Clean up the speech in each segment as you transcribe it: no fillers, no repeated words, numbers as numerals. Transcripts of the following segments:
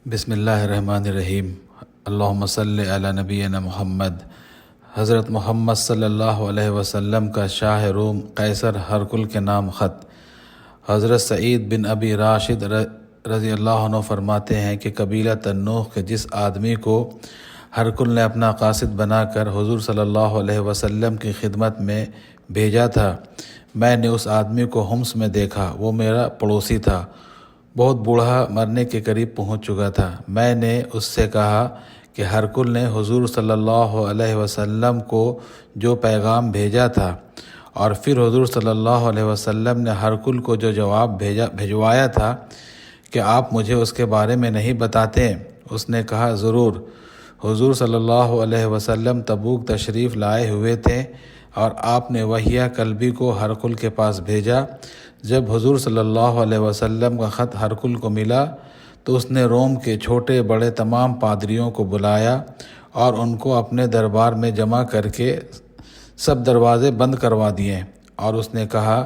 بسم اللہ الرحمن الرحیم۔ اللہم صلی علی نبینا محمد۔ حضرت محمد صلی اللہ علیہ وسلم کا شاہ روم قیصر ہرقل کے نام خط۔ حضرت سعید بن ابی راشد رضی اللہ عنہ فرماتے ہیں کہ قبیلہ تنوخ کے جس آدمی کو ہرقل نے اپنا قاصد بنا کر حضور صلی اللہ علیہ وسلم کی خدمت میں بھیجا تھا، میں نے اس آدمی کو حمص میں دیکھا۔ وہ میرا پڑوسی تھا، بہت بوڑھا، مرنے کے قریب پہنچ چکا تھا۔ میں نے اس سے کہا کہ ہرقل نے حضور صلی اللہ علیہ وسلم کو جو پیغام بھیجا تھا، اور پھر حضور صلی اللہ علیہ وسلم نے ہرقل کو جو جواب بھیجوایا تھا کہ آپ مجھے اس کے بارے میں نہیں بتاتے؟ اس نے کہا ضرور۔ حضور صلی اللہ علیہ وسلم تبوک تشریف لائے ہوئے تھے اور آپ نے وحیہ کلبی کو ہرقل کے پاس بھیجا۔ جب حضور صلی اللہ علیہ وسلم کا خط ہرقل کو ملا تو اس نے روم کے چھوٹے بڑے تمام پادریوں کو بلایا اور ان کو اپنے دربار میں جمع کر کے سب دروازے بند کروا دیے، اور اس نے کہا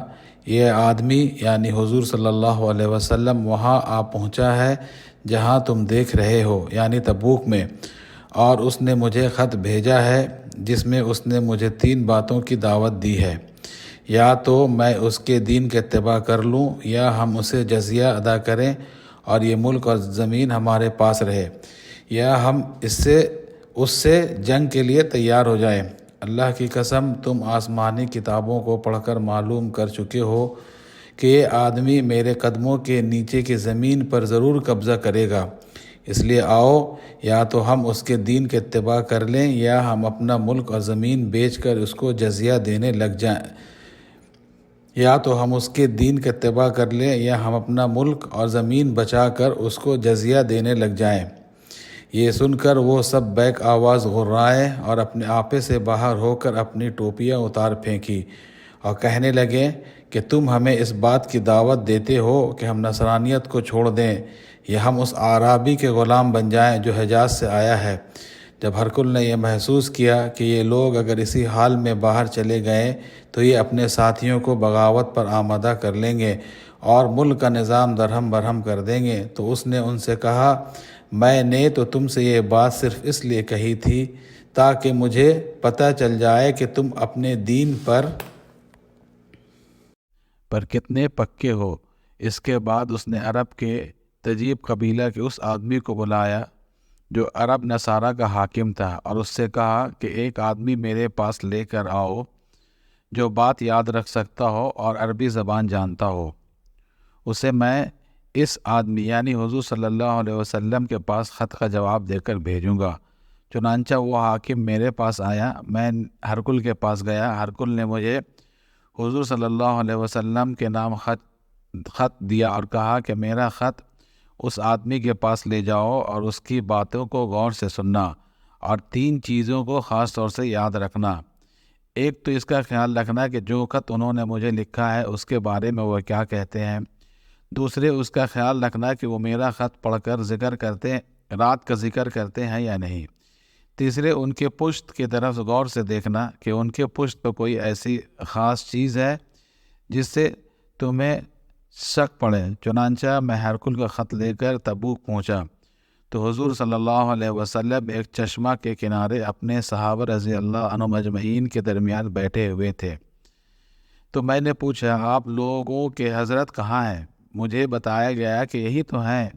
یہ آدمی یعنی حضور صلی اللہ علیہ وسلم وہاں آ پہنچا ہے جہاں تم دیکھ رہے ہو، یعنی تبوک میں، اور اس نے مجھے خط بھیجا ہے جس میں اس نے مجھے 3 باتوں کی دعوت دی ہے، یا تو میں اس کے دین کا اتباع کر لوں، یا ہم اسے جزیہ ادا کریں اور یہ ملک اور زمین ہمارے پاس رہے، یا ہم اس سے جنگ کے لیے تیار ہو جائیں۔ اللہ کی قسم تم آسمانی کتابوں کو پڑھ کر معلوم کر چکے ہو کہ یہ آدمی میرے قدموں کے نیچے کی زمین پر ضرور قبضہ کرے گا، اس لیے آؤ، یا تو ہم اس کے دین کے اتباع کر لیں یا ہم اپنا ملک اور زمین بیچ کر اس کو جزیہ دینے لگ جائیں، یا تو ہم اس کے دین کا اتباع کر لیں یا ہم اپنا ملک اور زمین بچا کر اس کو جزیہ دینے لگ جائیں۔ یہ سن کر وہ سب بیک آواز غرائے اور اپنے آپے سے باہر ہو کر اپنی ٹوپیاں اتار پھینکی اور کہنے لگے کہ تم ہمیں اس بات کی دعوت دیتے ہو کہ ہم نصرانیت کو چھوڑ دیں یا ہم اس اعرابی کے غلام بن جائیں جو حجاز سے آیا ہے۔ جب ہرقل نے یہ محسوس کیا کہ یہ لوگ اگر اسی حال میں باہر چلے گئے تو یہ اپنے ساتھیوں کو بغاوت پر آمادہ کر لیں گے اور ملک کا نظام درہم برہم کر دیں گے، تو اس نے ان سے کہا میں نے تو تم سے یہ بات صرف اس لیے کہی تھی تاکہ مجھے پتہ چل جائے کہ تم اپنے دین پر کتنے پکے ہو۔ اس کے بعد اس نے عرب کے تجیب قبیلہ کے اس آدمی کو بلایا جو عرب نصارہ کا حاکم تھا، اور اس سے کہا کہ ایک آدمی میرے پاس لے کر آؤ جو بات یاد رکھ سکتا ہو اور عربی زبان جانتا ہو، اسے میں اس آدمی یعنی حضور صلی اللہ علیہ وسلم کے پاس خط کا جواب دے کر بھیجوں گا۔ چنانچہ وہ حاکم میرے پاس آیا، میں ہرقل کے پاس گیا، ہرقل نے مجھے حضور صلی اللہ علیہ وسلم کے نام خط دیا اور کہا کہ میرا خط اس آدمی کے پاس لے جاؤ اور اس کی باتوں کو غور سے سننا، اور 3 چیزوں کو خاص طور سے یاد رکھنا۔ ایک تو اس کا خیال رکھنا کہ جو خط انہوں نے مجھے لکھا ہے اس کے بارے میں وہ کیا کہتے ہیں۔ دوسرے اس کا خیال رکھنا کہ وہ میرا خط پڑھ کر رات کا ذکر کرتے ہیں یا نہیں۔ تیسرے ان کے پشت کی طرف غور سے دیکھنا کہ ان کے پشت پہ کوئی ایسی خاص چیز ہے جس سے تمہیں شک پڑے۔ چنانچہ میں ہرقل کا خط لے کر تبوک پہنچا تو حضور صلی اللہ علیہ وسلم ایک چشمہ کے کنارے اپنے صحابہ رضی اللہ عنہم اجمعین کے درمیان بیٹھے ہوئے تھے۔ تو میں نے پوچھا آپ لوگوں کے حضرت کہاں ہیں؟ مجھے بتایا گیا کہ یہی تو ہیں۔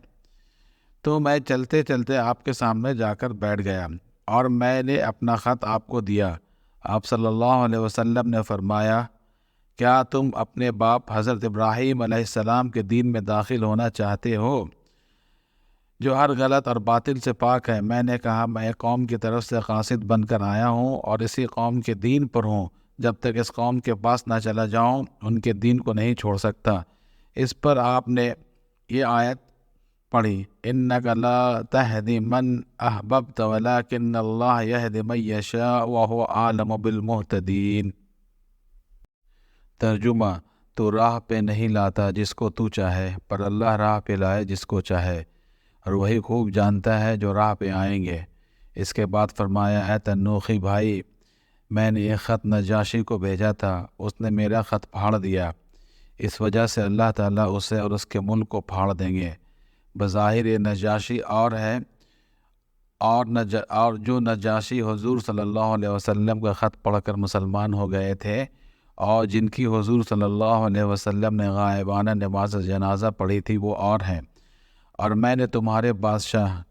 تو میں چلتے چلتے آپ کے سامنے جا کر بیٹھ گیا اور میں نے اپنا خط آپ کو دیا۔ آپ صلی اللہ علیہ وسلم نے فرمایا کیا تم اپنے باپ حضرت ابراہیم علیہ السلام کے دین میں داخل ہونا چاہتے ہو جو ہر غلط اور باطل سے پاک ہے؟ میں نے کہا میں ایک قوم کی طرف سے قاصد بن کر آیا ہوں اور اسی قوم کے دین پر ہوں، جب تک اس قوم کے پاس نہ چلا جاؤں ان کے دین کو نہیں چھوڑ سکتا۔ اس پر آپ نے یہ آیت پڑھی اِنَّكَ لَا تَهْدِي مَنْ أَحْبَبْتَ وَلَكِنَّ اللَّهَ يَهْدِي مَن يَشَاءُ وَهُوَ أَعْلَمُ بِالْمُهْتَدِينَ۔ ترجمہ تو راہ پہ نہیں لاتا جس کو تو چاہے، پر اللہ راہ پہ لائے جس کو چاہے، اور وہی خوب جانتا ہے جو راہ پہ آئیں گے۔ اس کے بعد فرمایا اے تنوخی بھائی، میں نے ایک خط نجاشی کو بھیجا تھا، اس نے میرا خط پھاڑ دیا، اس وجہ سے اللہ تعالیٰ اسے اور اس کے ملک کو پھاڑ دیں گے۔ بظاہر یہ نجاشی اور ہے، اور جو نجاشی حضور صلی اللہ علیہ وسلم کا خط پڑھ کر مسلمان ہو گئے تھے، اور جن کی حضور صلی اللہ علیہ وسلم نے غائبانہ نماز جنازہ پڑھی تھی، وہ اور ہیں۔ اور میں نے تمہارے بادشاہ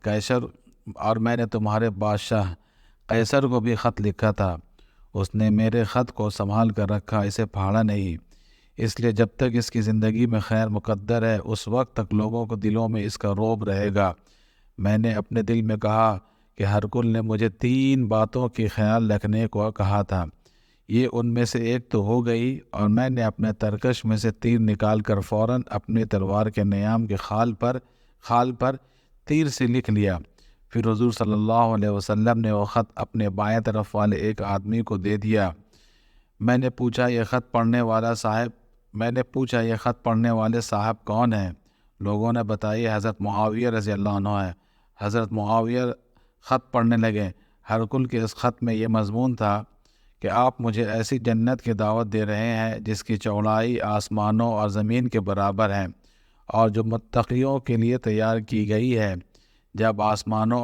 قیصر کو بھی خط لکھا تھا، اس نے میرے خط کو سنبھال کر رکھا، اسے پھاڑا نہیں، اس لیے جب تک اس کی زندگی میں خیر مقدر ہے اس وقت تک لوگوں کو دلوں میں اس کا رعب رہے گا۔ میں نے اپنے دل میں کہا کہ ہرکل نے مجھے 3 باتوں کی خیال رکھنے کو کہا تھا، یہ ان میں سے ایک تو ہو گئی، اور میں نے اپنے ترکش میں سے تیر نکال کر فوراً اپنی تلوار کے نیام کے خال پر تیر سے لکھ لیا۔ پھر حضور صلی اللہ علیہ وسلم نے وہ خط اپنے بائیں طرف والے ایک آدمی کو دے دیا۔ میں نے پوچھا یہ خط پڑھنے والے صاحب کون ہیں؟ لوگوں نے بتایا حضرت معاویہ رضی اللہ عنہ ہے۔ حضرت معاویہ خط پڑھنے لگے۔ ہرکل کے اس خط میں یہ مضمون تھا کہ آپ مجھے ایسی جنت کی دعوت دے رہے ہیں جس کی چوڑائی آسمانوں اور زمین کے برابر ہے، اور جو متقیوں کے لیے تیار کی گئی ہے۔ جب آسمانوں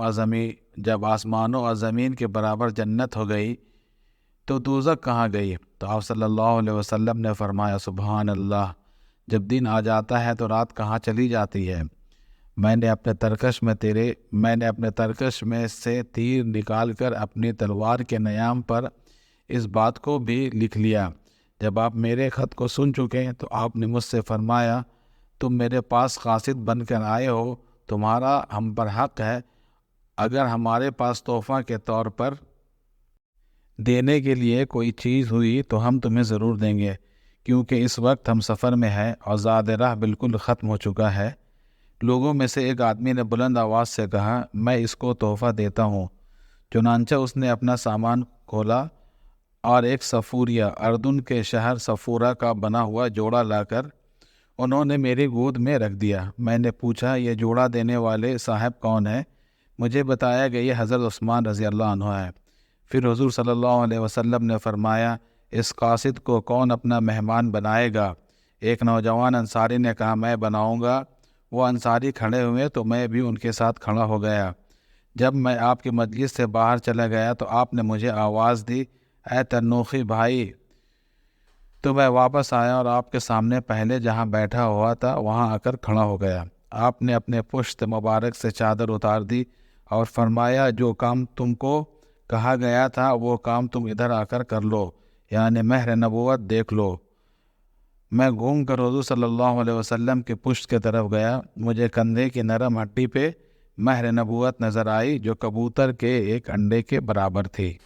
اور زمین کے برابر جنت ہو گئی تو دوزخ کہاں گئی؟ تو آپ صلی اللہ علیہ وسلم نے فرمایا سبحان اللہ، جب دن آ جاتا ہے تو رات کہاں چلی جاتی ہے؟ میں نے اپنے ترکش میں سے تیر نکال کر اپنی تلوار کے نیام پر اس بات کو بھی لکھ لیا۔ جب آپ میرے خط کو سن چکے تو آپ نے مجھ سے فرمایا تم میرے پاس قاصد بن کر آئے ہو، تمہارا ہم پر حق ہے، اگر ہمارے پاس تحفہ کے طور پر دینے کے لیے کوئی چیز ہوئی تو ہم تمہیں ضرور دیں گے، کیونکہ اس وقت ہم سفر میں ہیں اور زاد راہ بالکل ختم ہو چکا ہے۔ لوگوں میں سے ایک آدمی نے بلند آواز سے کہا میں اس کو تحفہ دیتا ہوں۔ چنانچہ اس نے اپنا سامان کھولا اور ایک صفوریہ، اردن کے شہر صفورہ کا بنا ہوا جوڑا لا کر انہوں نے میری گود میں رکھ دیا۔ میں نے پوچھا یہ جوڑا دینے والے صاحب کون ہیں؟ مجھے بتایا گیا یہ حضرت عثمان رضی اللہ عنہ ہے۔ پھر حضور صلی اللہ علیہ وسلم نے فرمایا اس قاصد کو کون اپنا مہمان بنائے گا؟ ایک نوجوان انصاری نے کہا میں بناؤں گا۔ وہ انصاری کھڑے ہوئے تو میں بھی ان کے ساتھ کھڑا ہو گیا۔ جب میں آپ کی مجلس سے باہر چلا گیا تو آپ نے مجھے آواز دی اے تنوخی بھائی، تو میں واپس آیا اور آپ کے سامنے پہلے جہاں بیٹھا ہوا تھا وہاں آ کر کھڑا ہو گیا۔ آپ نے اپنے پشت مبارک سے چادر اتار دی اور فرمایا جو کام تم کو کہا گیا تھا وہ کام تم ادھر آ کر لو، یعنی مہر نبوت دیکھ لو۔ میں گھوم کر حضور صلی اللہ علیہ وسلم کے پشت کی طرف گیا۔ مجھے کندھے کی نرم ہڈی پہ مہر نبوت نظر آئی جو کبوتر کے ایک انڈے کے برابر تھی۔